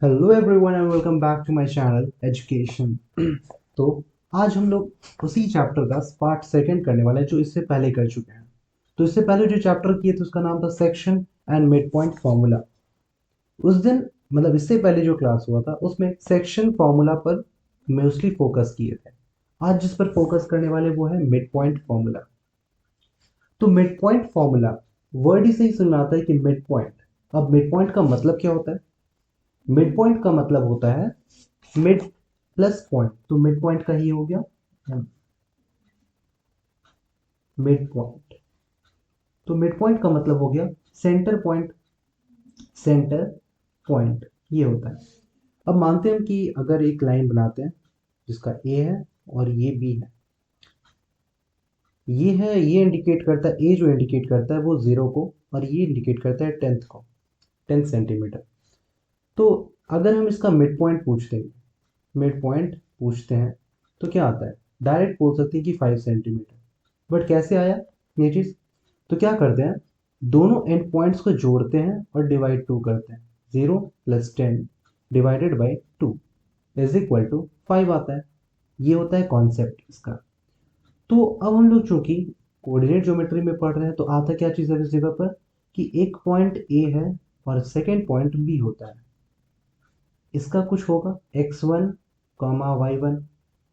Hello everyone and welcome back to my channel education. तो आज हम लोग उसी चैप्टर का पार्ट सेकंड करने वाले हैं जो इससे पहले कर चुके हैं। तो इससे पहले जो चैप्टर किए थे उसका नाम था section and mid point formula. उस दिन मतलब इससे पहले जो क्लास हुआ था उसमें सेक्शन फार्मूला पर मोस्टली फोकस किए थे। आज जिस पर फोकस करने वाले वो है मिड पॉइंट फार्मूला। तो मिड पॉइंट फार्मूला वर्ड ही से ही सुनना आता है कि मिड पॉइंट। अब मिड पॉइंट का मतलब क्या होता है? मिड पॉइंट का मतलब होता है मिड प्लस पॉइंट। तो मिड पॉइंट का ही हो गया मिड पॉइंट। तो मिड पॉइंट का मतलब हो गया सेंटर पॉइंट। सेंटर पॉइंट ये होता है। अब मानते हैं कि अगर एक लाइन बनाते हैं जिसका ए है और ये बी है। ये है, ये इंडिकेट करता है, ए जो इंडिकेट करता है वो जीरो को, और ये इंडिकेट करता है टेंथ को, 10 सेंटीमीटर। तो अगर हम इसका मिड पॉइंट पूछते हैं, मिड पॉइंट पूछते हैं तो क्या आता है? डायरेक्ट बोल सकते हैं कि 5 सेंटीमीटर। बट कैसे आया ये चीज़? तो क्या करते हैं, दोनों एंड पॉइंट्स को जोड़ते हैं और डिवाइड टू करते हैं। 0 + 10 divided by 2 is equal to 5 आता है। ये होता है कॉन्सेप्ट इसका। तो अब हम लोग चूंकि कोऑर्डिनेट ज्योमेट्री में पढ़ रहे हैं तो आता क्या चीज़ है इस जगह पर कि एक पॉइंट ए है और सेकेंड पॉइंट बी होता है। इसका कुछ होगा x1 कॉमा y1,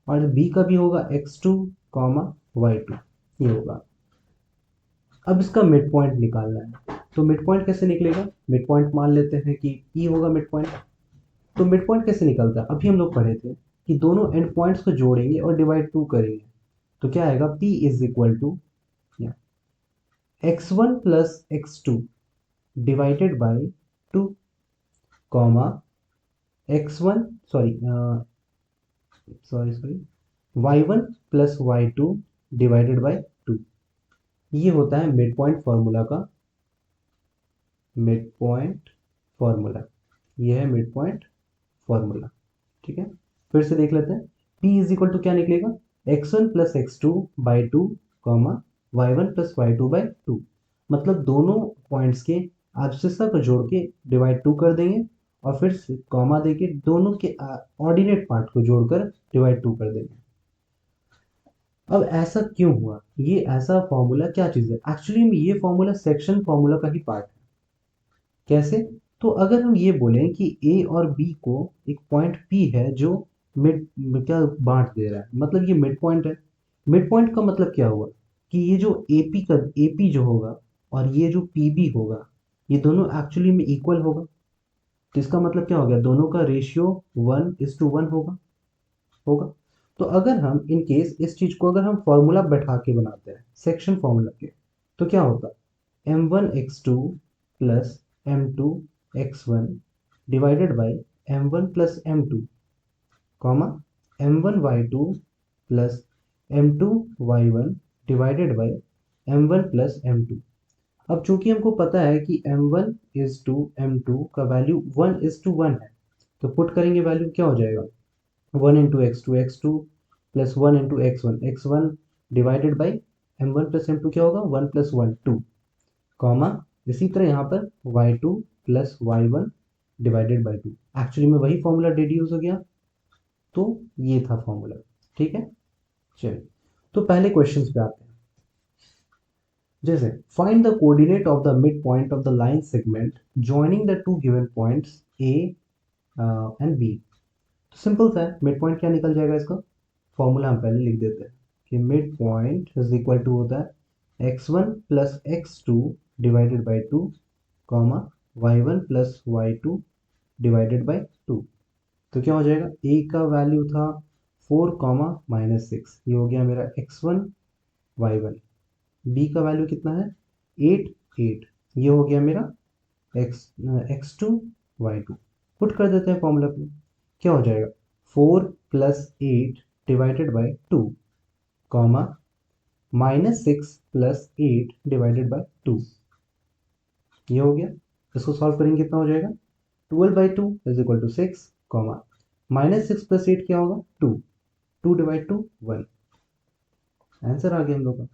और बी का भी होगा x2 कॉमा y2। ये होगा। अब इसका मिड पॉइंट निकालना है। तो मिड पॉइंट कैसे निकलेगा? मिड पॉइंट मान लेते हैं कि P होगा मिड पॉइंट। तो मिड पॉइंट कैसे निकलता है? अभी हम लोग पढ़े थे कि दोनों एंड पॉइंट्स को जोड़ेंगे और डिवाइड टू करेंगे। तो क्या आएगा? P is equal to x1 plus x2 divided by 2 comma x1 sorry sorry sorry y1 plus y2 divided by 2। ये होता है मिड पॉइंट फॉर्मूला का मिड पॉइंट फॉर्मूला। ये है मिड पॉइंट फॉर्मूला। ठीक है, फिर से देख लेते हैं। P इज इक्वल टू क्या निकलेगा? x1 plus X two by two comma y1 plus y2 by two. मतलब दोनों पॉइंट्स के एब्सिसा को जोड़ के डिवाइड टू कर देंगे और फिर कॉमा देके दोनों के ऑर्डिनेट पार्ट को जोड़कर डिवाइड टू कर देंगे। अब ऐसा क्यों हुआ? ये ऐसा फॉर्मूला क्या चीज़ है? एक्चुअली में ये फॉर्मूला सेक्शन फॉर्मूला का ही पार्ट है। कैसे? तो अगर हम ये बोलें कि ए और बी को एक पॉइंट पी है जो मिड क्या बांट दे रहा है, मतलब ये मिड पॉइंट है। मिड पॉइंट का मतलब क्या हुआ कि ये जो एपी जो होगा और ये जो पीबी होगा, ये दोनों एक्चुअली में इक्वल होगा। तो इसका मतलब क्या हो गया? दोनों का रेशियो 1:1 होगा। होगा। तो अगर हम इन केस इस चीज को अगर हम फॉर्मूला बैठा के बनाते हैं सेक्शन फॉर्मूला के, तो क्या होता? m1 x2 plus m2 x1 divided by m1 plus m2 comma m1 y2 plus m2 y1 divided by m1 plus m2। अब चूंकि हमको पता है कि m1 इज टू m2 का वैल्यू 1:1 है, तो पुट करेंगे वैल्यू क्या हो जाएगा? 1 × x2 plus 1 × x1 divided by m1 plus m2 क्या होगा? 1 + 1 2 कॉमा इसी तरह यहाँ पर y2 plus y1 divided by 2। Actually में वही फॉर्मूला डिड्यूस हो गया। तो ये था फॉर्मूला। ठीक है, चलिए तो पहले क्वेश्चंस पे आते हैं। जैसे find the coordinate of the mid point of the line segment joining the two given points A and B. तो सिंपल सा है, मिड पॉइंट क्या निकल जाएगा इसका? फॉर्मूला हम पहले लिख देते हैं कि mid point is equal to होता है x1 plus x2 divided by 2 comma y1 plus y2 divided by 2। तो क्या हो जाएगा? a का वैल्यू था 4 कॉमा -6, ये हो गया मेरा x1 y1। b का वैल्यू कितना है? 8 8, ये हो गया मेरा x2 y2। पुट कर देते हैं फॉर्मूला पे। क्या हो जाएगा? 4 + 8 divided by 2 comma -6 + 8 divided by 2। ये हो गया। इसको सॉल्व करेंगे कितना हो जाएगा? 12/2 इज इक्वल टू 6 कॉमा -6 + 8 क्या होगा? 2। 2/2 1। आंसर आ गया हम लोग का।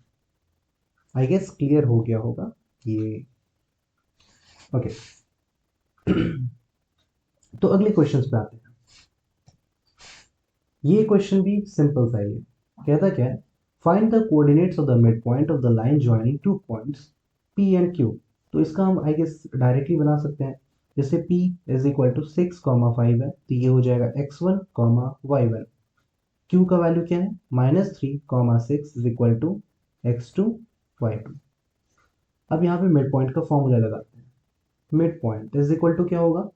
आई गेस क्लियर हो गया होगा ये। ओके तो अगले क्वेश्चन पे आते हैं। ये क्वेश्चन भी सिंपल सा ही है। कहता क्या है, find the coordinates of the mid point of the line joining two points P and Q। तो इसका हम आई गेस डायरेक्टली बना सकते हैं। जैसे P इज इक्वल टू 6,5 है, तो ये हो जाएगा x1, y1। Q का वैल्यू क्या है, -3,6 is equal to x2, y2। अब यहाँ पे मिड पॉइंट का फॉर्मूला लगाते हैं। Mid point is equal to क्या होगा,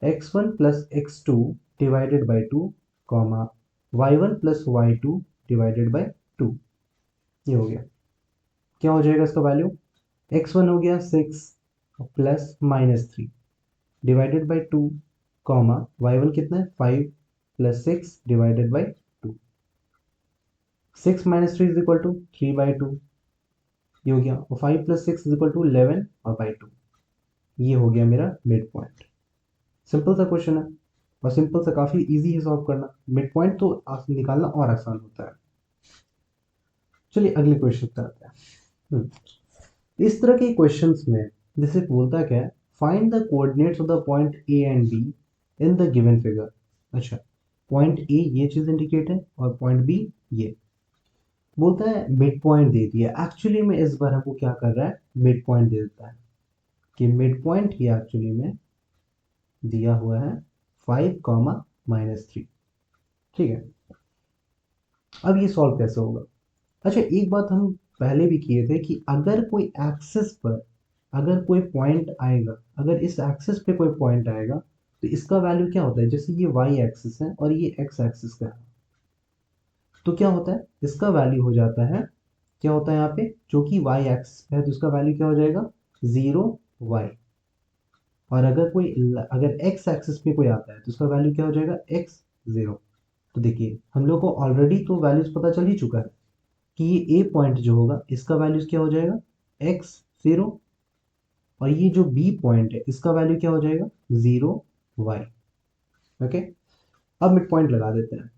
x1 plus x2 divided by 2, comma y1 plus y2 divided by 2। ये हो गया। क्या हो जाएगा इसका वैल्यू, x1 हो गया 6 plus -3 divided by 2, comma y1 कितना है 5 plus 6 divided by 2। 6 minus 3 is equal to 3/2। ये हो गया। और 5 प्लस 6 इज इक्वल टू 11 और बाई 2। ये हो गया मेरा मिड पॉइंट। सिंपल सा क्वेश्चन है और सिंपल सा काफ़ी इजी है सॉल्व करना। मिड पॉइंट तो निकालना और आसान होता है। चलिए अगले क्वेश्चन पे आते हैं। इस तरह के क्वेश्चंस में जैसे बोलता क्या है, find the coordinates of the point A and be in the given figure. अच्छा, पॉइंट ए ये चीज़ इंडिकेट है और पॉइंट बी ये। बोलता है मिड पॉइंट दे दिया। एक्चुअली में इस बार हमको क्या कर रहा है, मिड पॉइंट दे देता है कि मिड पॉइंट ही एक्चुअली में दिया हुआ है 5,-3। ठीक है, अब ये सॉल्व कैसे होगा। अच्छा, एक बात हम पहले भी किए थे कि अगर कोई एक्सिस पर अगर कोई पॉइंट आएगा, अगर इस एक्सिस पे कोई पॉइंट आएगा तो इसका वैल्यू क्या होता है। जैसे ये वाई एक्सिस है और ये एक्स एक्सिस का है, तो क्या होता है इसका वैल्यू हो जाता है, क्या होता है यहाँ पे, जो कि वाई एक्सिस है तो इसका वैल्यू क्या हो जाएगा 0y। और अगर एक्स एक्सिस पे कोई आता है तो उसका वैल्यू क्या हो जाएगा x0। तो देखिए हम लोग को ऑलरेडी तो वैल्यूज पता चल ही चुका है कि ये ए पॉइंट जो होगा इसका वैल्यूज क्या हो जाएगा x0, और ये जो बी पॉइंट है इसका वैल्यू क्या हो जाएगा 0y। ओके, अब मिड पॉइंट लगा देते हैं।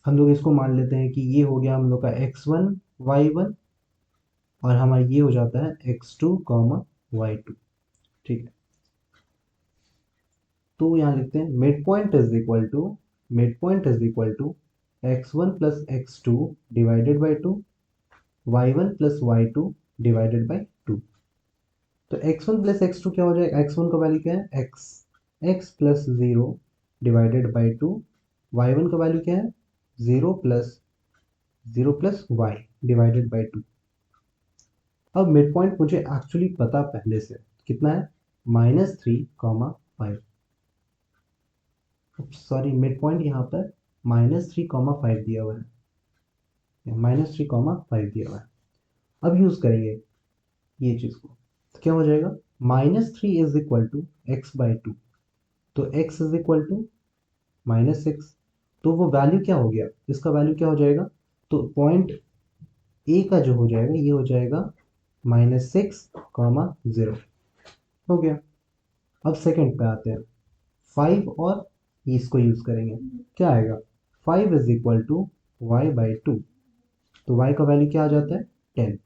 हम लोग इसको मान लेते हैं कि ये हो गया हम लोग का x1 y1 और हमारा ये हो जाता है x2, y2। ठीक है, तो यहाँ लिखते हैं mid point is equal to x1 plus x2 divided by 2, y1 plus y2 divided by 2। तो x1 प्लस x2 क्या हो जाएगा, x1 का वैल्यू क्या है x plus 0 divided by 2, y1 का वैल्यू क्या है 0 प्लस y डिवाइडेड बाई 2। अब मिड पॉइंट मुझे एक्चुअली पता पहले से कितना है, -3,5। सॉरी, मिड पॉइंट यहाँ पर -3,5 दिया हुआ है, -3,5 दिया हुआ है। अब यूज करेंगे ये चीज को, तो क्या हो जाएगा -3 इज इक्वल टू x/2। तो x इज इक्वल टू -6। तो वो वैल्यू क्या हो गया, इसका वैल्यू क्या हो जाएगा, तो पॉइंट ए का जो हो जाएगा ये हो जाएगा -6,0 हो गया। अब सेकंड पे आते हैं, 5 और इसको यूज करेंगे। क्या आएगा, 5 इज इक्वल टू y/2। तो y का वैल्यू क्या आ जाता है 10।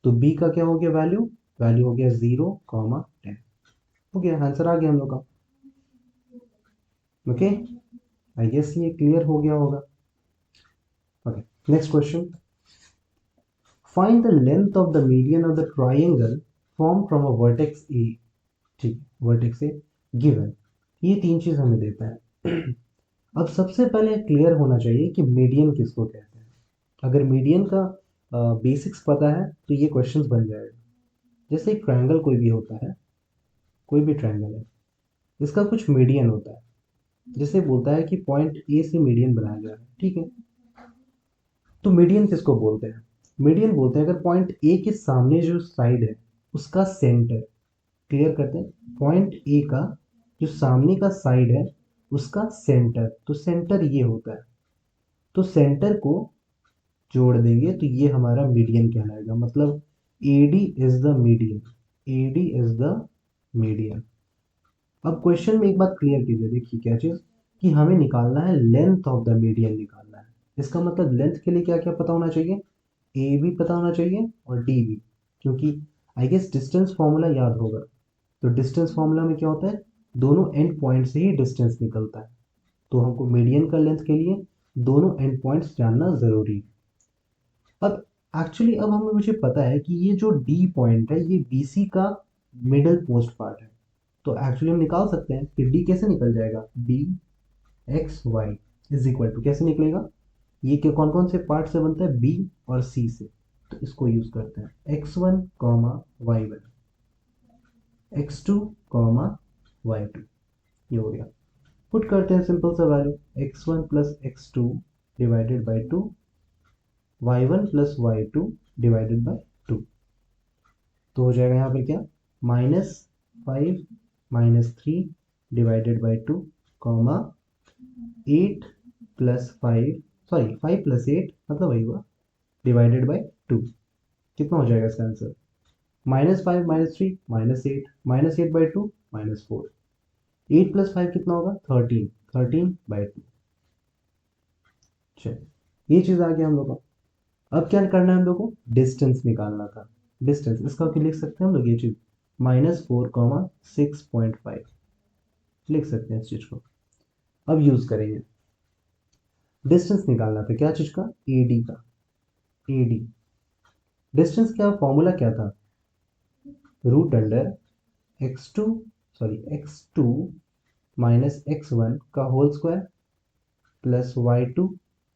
तो b का क्या हो गया वैल्यू हो गया 0,10। हो गया, आंसर आ गया हम लोग का। ओके, आई गेस ये क्लियर हो गया होगा। Okay, next question, find the length of the median of the triangle form from a vertex ए। ठीक, वर्टेक्स ए गिवन। ये तीन चीज हमें देता है। अब सबसे पहले क्लियर होना चाहिए कि मीडियन किसको कहते हैं। अगर मीडियन का बेसिक्स पता है तो ये क्वेश्चंस बन जाएगा। जैसे एक ट्रायंगल कोई भी होता है, कोई भी ट्रायंगल है, इसका कुछ मीडियन होता है। जैसे बोलता है कि पॉइंट ए से मीडियन बनाया जा रहा है, ठीक है। तो मीडियन किसको बोलते हैं, मीडियन बोलते हैं अगर पॉइंट ए के सामने जो साइड है उसका सेंटर, क्लियर करते हैं, पॉइंट ए का जो सामने का साइड है उसका सेंटर, तो सेंटर ये होता है। तो सेंटर को जोड़ देंगे तो ये हमारा मीडियन कहलाएगा। मतलब AD is the median, AD is the median. अब क्वेश्चन में एक बात क्लियर कीजिए, देखिए क्या चीज, कि हमें निकालना है लेंथ ऑफ द मीडियन निकालना है। इसका मतलब लेंथ के लिए क्या क्या पता होना चाहिए, ए भी पता होना चाहिए और डी भी, क्योंकि आई गेस डिस्टेंस फॉर्मूला याद होगा। तो डिस्टेंस फॉर्मूला में क्या होता है, दोनों एंड पॉइंट से ही डिस्टेंस निकलता है, तो हमको मीडियन का लेंथ के लिए दोनों एंड पॉइंट्स जानना ज़रूरी है। अब एक्चुअली अब हमें मुझे पता है कि ये जो डी पॉइंट है ये बीसी का मिडल पोस्ट पार्ट है, तो एक्चुअली हम निकाल सकते हैं कि डी कैसे निकल जाएगा, D X Y is equal to कैसे निकलेगा, ये क्या कौन कौन से पार्ट से बनता है, बी और सी से, तो इसको यूज करते हैं X one comma Y one, X two comma Y two, ये हो गया। पुट करते हैं सिंपल सा value, X one plus X two divided by two, Y one plus Y two divided by two, तो हो जाएगा यहाँ पर क्या, -5 -3 divided by two comma 8 plus 5, sorry 5 plus 8 मतलब वही हुआ डिवाइडेड बाई 2, कितना हो जाएगा इसका आंसर, -5 -3 -8 -8 बाई 2 -4, 8 प्लस 5 कितना होगा 13, 13 बाई 2। चलिए ये चीज़ आ गया हम लोग का। अब क्या करना है हम लोग को, डिस्टेंस निकालना था। डिस्टेंस इसका क्या लिख सकते हैं हम लोग, ये चीज़ -4, 6.5 लिख सकते हैं इस चीज़ को। अब यूज़ करेंगे, डिस्टेंस निकालना था क्या चीज़ का, एडी का, एडी। डिस्टेंस क्या फॉर्मूला क्या था, root under x2 x2 minus x1 का whole square plus y2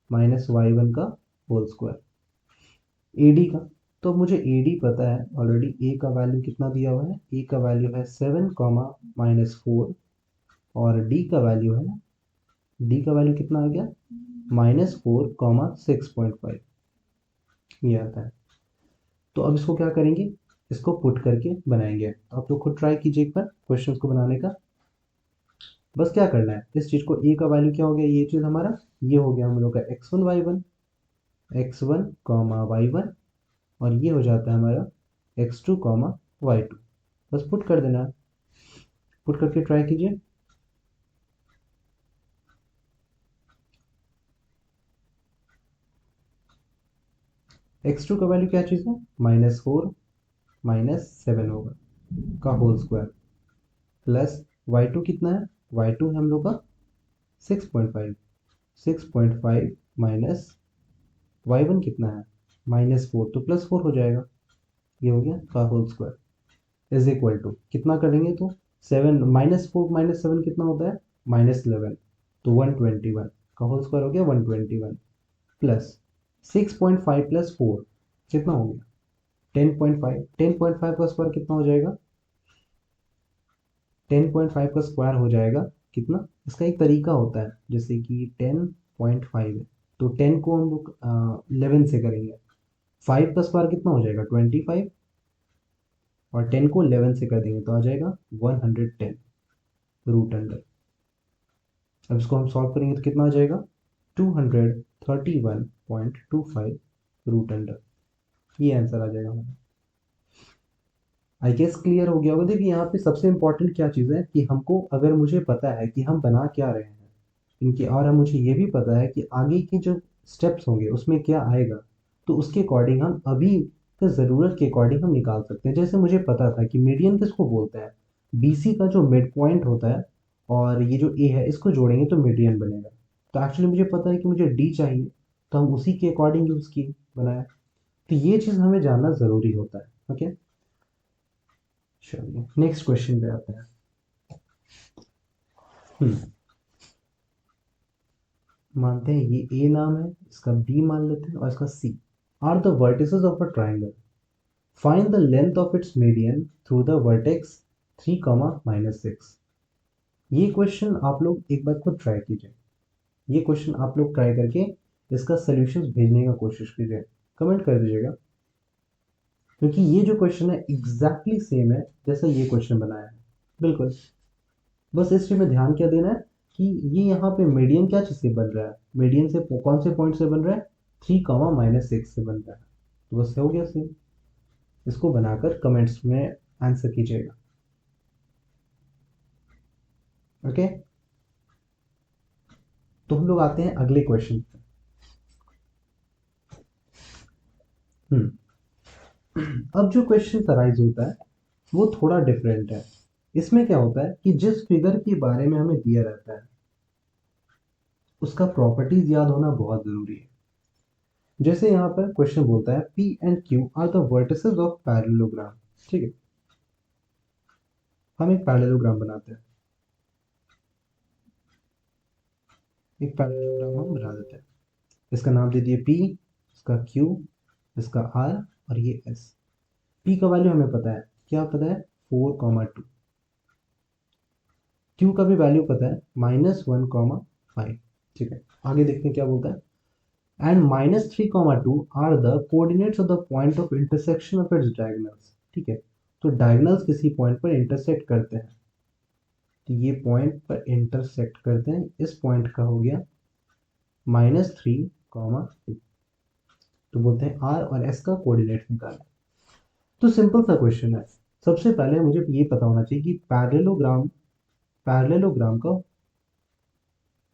minus y1 का होल स्क्वायर, एडी का। तो मुझे एडी पता है ऑलरेडी, ए का वैल्यू कितना दिया हुआ है, ए का वैल्यू है 7, -4, और डी का वैल्यू है, डी का वैल्यू कितना आ गया, -4, 6.5, ये आता है। तो अब इसको क्या करेंगे, इसको पुट करके बनाएंगे। तो आप लोग खुद ट्राई कीजिए एक बार क्वेश्चंस को बनाने का। बस क्या करना है, इस चीज़ को ए का वैल्यू क्या हो गया, ये चीज़ हमारा ये हो गया हम लोग का x1 कॉमा y1, और ये हो जाता है हमारा x2 कॉमा y2। बस पुट कर देना है, पुट करके ट्राई कीजिए। x2 का वैल्यू क्या चीज़ है, -4 -7 होगा का होल स्क्वायर, प्लस y2 कितना है, y2 है हम लोग का 6.5, 6.5 माइनस y1 कितना है, -4, तो +4 हो जाएगा, ये हो गया का whole square is equal to कितना करेंगे, तो 7 -4 -7 कितना होता है, -11, तो 121 का होल स्क्वायर हो गया 121, प्लस 6.5 प्लस 4 कितना हो गया 10.5, 10.5 का स्क्वायर कितना हो जाएगा, 10.5 का स्क्वायर हो जाएगा कितना, इसका एक तरीका होता है, जैसे कि 10.5 है तो 10 को हम लोग 11 से करेंगे, 5 का स्क्वायर कितना हो जाएगा 25, और 10 को 11 से कर देंगे तो आ जाएगा 110 रूट अंडर। अब इसको हम सॉल्व करेंगे तो कितना आ जाएगा 231.25 रूट अंडर, ये आंसर आ जाएगा हमारा। आई गेस क्लियर हो गया होगा। देखिए यहाँ पे सबसे इंपॉर्टेंट क्या चीज़ है कि हमको, अगर मुझे पता है कि हम बना क्या रहे हैं इनके, और हम मुझे ये भी पता है कि आगे के जो स्टेप्स होंगे उसमें क्या आएगा, तो उसके अकॉर्डिंग हम अभी के ज़रूरत के अकॉर्डिंग हम निकाल सकते हैं। जैसे मुझे पता था कि मीडियन किसको बोलते हैं, बीसी का जो मिड पॉइंट होता है और ये जो ए है इसको जोड़ेंगे तो मीडियन बनेगा। तो एक्चुअली मुझे पता है कि मुझे डी चाहिए, तो हम उसी के अकॉर्डिंग यूज़ किए बनाया। तो ये चीज़ हमें जानना ज़रूरी होता है। ओके, चलिए नेक्स्ट क्वेश्चन पे आते हैं। मानते हैं ये ए नाम है, इसका बी मान लेते हैं और इसका C, are the vertices of a triangle, find the length of its median through the vertex 3, -6। ये क्वेश्चन आप लोग एक बार खुद ट्राई कीजिए, ये क्वेश्चन आप लोग ट्राई करके इसका सॉल्यूशंस भेजने का कोशिश कीजिए, कमेंट कर दीजिएगा, क्योंकि ये जो क्वेश्चन है एग्जैक्टली सेम है जैसा ये क्वेश्चन बनाया है, बिल्कुल। बस इस चीज में ध्यान क्या देना है कि ये यहाँ पे मीडियन क्या चीज़ से बन रहा है, मीडियन से कौन से पॉइंट से बन रहा है, 3, -6 से बन रहा है, तो बस हो गया सेम। इसको बनाकर कमेंट्स में आंसर कीजिएगा। ओके, तो हम लोग आते हैं अगले क्वेश्चन पे। अब जो क्वेश्चन अराइज होता है वो थोड़ा डिफरेंट है। इसमें क्या होता है कि जिस फिगर के बारे में हमें दिया रहता है उसका प्रॉपर्टीज याद होना बहुत जरूरी है। जैसे यहाँ पर क्वेश्चन बोलता है P and Q are the vertices of parallelogram. ठीक है, हम एक पैरेललोग्राम बनाते हैं, एक पैरेललोग्राम हम बना देते हैं। इसका नाम दे दिए P, इसका Q, इसका R और ये S। P का वैल्यू हमें पता है, क्या पता है, 4, 2। Q का भी वैल्यू पता है, -1, 5। ठीक है, आगे देखते हैं क्या बोलता है। And -3, 2 are the coordinates of the point of intersection of its diagonals. ठीक है, तो डायगोनल्स किसी पॉइंट पर इंटरसेक्ट करते हैं, तो ये पॉइंट पर इंटरसेक्ट करते हैं, इस पॉइंट का हो गया -3, 2। तो बोलते हैं आर और एस का कोऑर्डिनेट निकालें। तो सिंपल सा क्वेश्चन है। सबसे पहले मुझे ये पता होना चाहिए कि पैरेललोग्राम का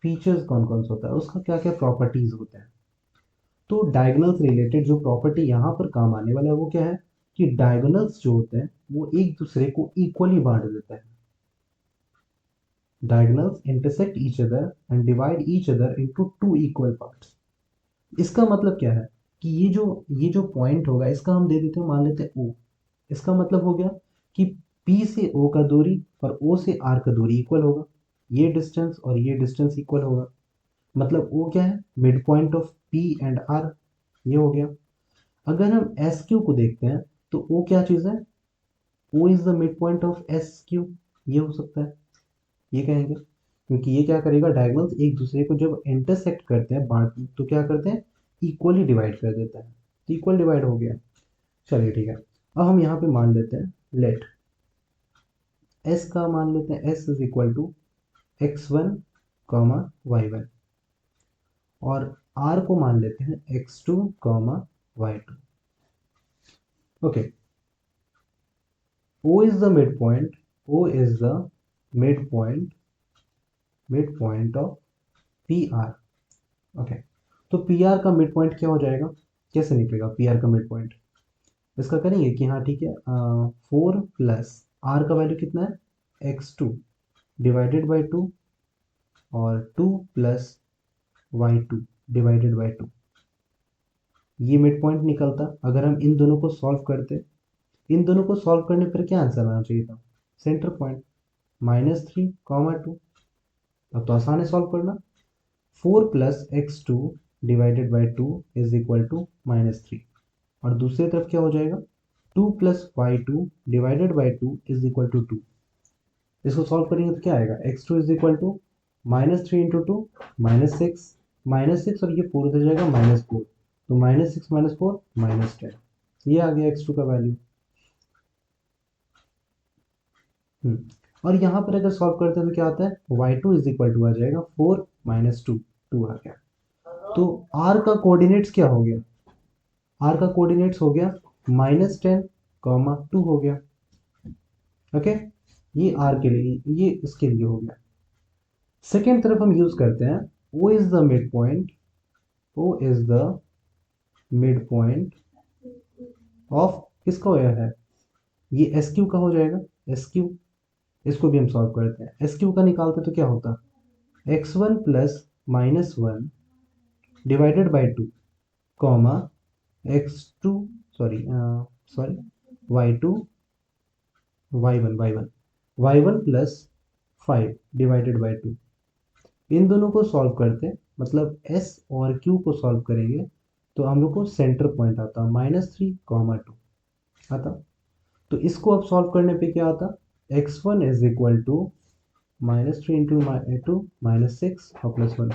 फीचर्स कौन कौन सा होता है, उसका क्या क्या प्रॉपर्टीज होते हैं। तो डायगोनल्स रिलेटेड जो प्रॉपर्टी यहाँ पर काम आने वाला है वो क्या है कि डायगोनल्स जो होते हैं वो एक दूसरे को इक्वली बांट देते हैं। Diagonals intersect each other and divide each other into two equal parts. इसका मतलब क्या है कि ये जो पॉइंट होगा इसका हम दे देते हैं, मान लेते हैं O। इसका मतलब हो गया कि P से O का दूरी और O से R का दूरी इक्वल होगा, ये डिस्टेंस और ये डिस्टेंस इक्वल होगा। मतलब O क्या है, mid point of P and R, ये हो गया। अगर हम एस क्यू को देखते हैं तो O क्या चीज़ है, O is the mid point of S Q, ये हो सकता है, ये कहेंगे, क्योंकि ये क्या करेगा, डायगोनल्स एक दूसरे को जब इंटरसेक्ट करते हैं, बांट तो क्या करते हैं, इक्वली डिवाइड कर देते हैं, तो इक्वल डिवाइड हो गया। चलिए ठीक है, अब हम यहाँ पे मान लेते हैं लेट एस का मान लेते हैं S is equal to x1, y1 और r को मान लेते हैं x2, y2। Okay, O is the midpoint, O is the midpoint of PR। Okay, तो PR का मिड पॉइंट क्या हो जाएगा, कैसे निकलेगा PR का मिड पॉइंट, इसका करेंगे कि हाँ ठीक है, 4 प्लस R का वैल्यू कितना है, x2 डिवाइडेड बाई 2 और 2 प्लस y2 डिवाइडेड बाई 2, ये मिड पॉइंट निकलता। अगर हम इन दोनों को सॉल्व करते, इन दोनों को सॉल्व करने पर क्या आंसर आना चाहिए था, सेंटर पॉइंट, -3, 2। अब तो आसान है सॉल्व करना। 4 plus x2 divided by 2 is equal to -3 और दूसरी तरफ क्या हो जाएगा, 2 plus y2 divided by 2 is equal to 2। इसको सॉल्व करेंगे तो क्या आएगा, x2 is equal to -3 into 2, -6 और ये पूरा हो जाएगा -4, तो -6 -4 -10, ये आ गया x2 का वैल्यू। और यहाँ पर अगर सॉल्व करते हैं तो क्या आता है, y2 इज इक्वल टू आ जाएगा 4 -2, 2 आ गया। तो r का कोऑर्डिनेट्स क्या हो गया, r का कोऑर्डिनेट्स हो गया -10, 2 हो गया। ओके, ये r के लिए, ये इसके लिए हो गया। सेकेंड तरफ हम यूज करते हैं O is the mid point, O is the mid point of, किसका होया है, ये एस क्यू का हो जाएगा, एस क्यू। इसको भी हम सॉल्व करते हैं, एस क्यू का निकालते तो क्या होता, x1 plus -1 divided by 2, comma x2 sorry sorry y2 y1 plus 5 divided by 2। इन दोनों को सॉल्व करते, मतलब s और q को सॉल्व करेंगे तो हम लोग को सेंटर पॉइंट आता -3, 2 आता। तो इसको अब सॉल्व करने पे क्या आता, x1 is equal to -3 into 2 -6 और +1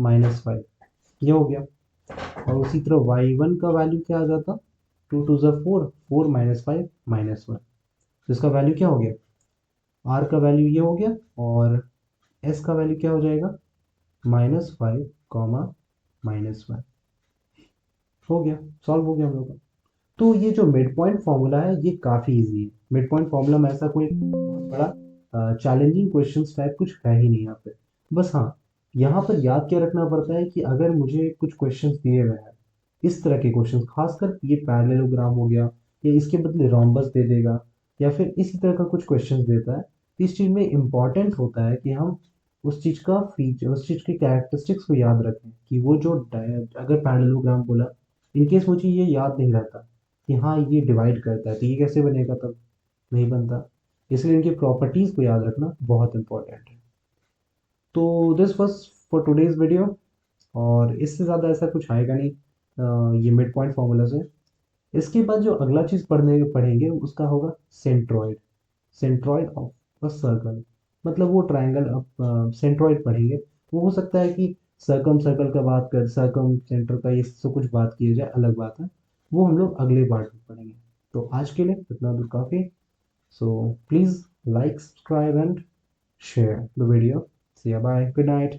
-5, ये हो गया। और उसी तरह y1 का वैल्यू क्या आ जाता, 2 2 ज़ा 4, 4 -5 -1, तो इसका वैल्यू क्या हो गया, r का वैल्यू ये हो गया और s का वैल्यू क्या हो जाएगा, -5, -1 हो गया, सॉल्व हो गया हम लोग का। तो ये जो मिड पॉइंट फॉर्मूला है ये काफ़ी इजी है। मिड पॉइंट फॉर्मूला में ऐसा कोई बड़ा चैलेंजिंग क्वेश्चंस टाइप कुछ है ही नहीं यहाँ पे। बस हाँ, यहाँ पर याद क्या रखना पड़ता है कि अगर मुझे कुछ क्वेश्चंस दिए हुए हैं, इस तरह के क्वेश्चंस, खासकर ये पैरेललोग्राम हो गया या इसके बदले रोम्बस दे देगा या फिर इसी तरह का कुछ क्वेश्चन देता है। तो इस चीज़ में इम्पॉर्टेंट होता है कि हम उस चीज़ का फीचर, उस चीज़ के कैरेक्टरिस्टिक्स को याद रखें कि वो जो अगर पैरेललोग्राम बोला, इनकेस मुझे ये याद नहीं रहता कि हाँ ये डिवाइड करता है, तो ये कैसे बनेगा, तब नहीं बनता। इसलिए इनकी प्रॉपर्टीज़ को याद रखना बहुत इंपॉर्टेंट है। तो this was for today's video, और इससे ज़्यादा ऐसा कुछ आएगा नहीं ये मिड पॉइंट फार्मूला से। इसके बाद जो अगला चीज़ पढ़ेंगे उसका होगा centroid. Centroid of a circle, मतलब वो ट्रायंगल। अब सेंट्रॉइड पढ़ेंगे, वो हो सकता है कि सर्कम सर्कल का बात कर, सर्कम सेंटर का ये सब कुछ बात की जाए, अलग बात है, वो हम लोग अगले पार्ट में पढ़ेंगे। तो आज के लिए इतना दूर काफ़ी। So please like, subscribe and share the video. See you, bye, good night.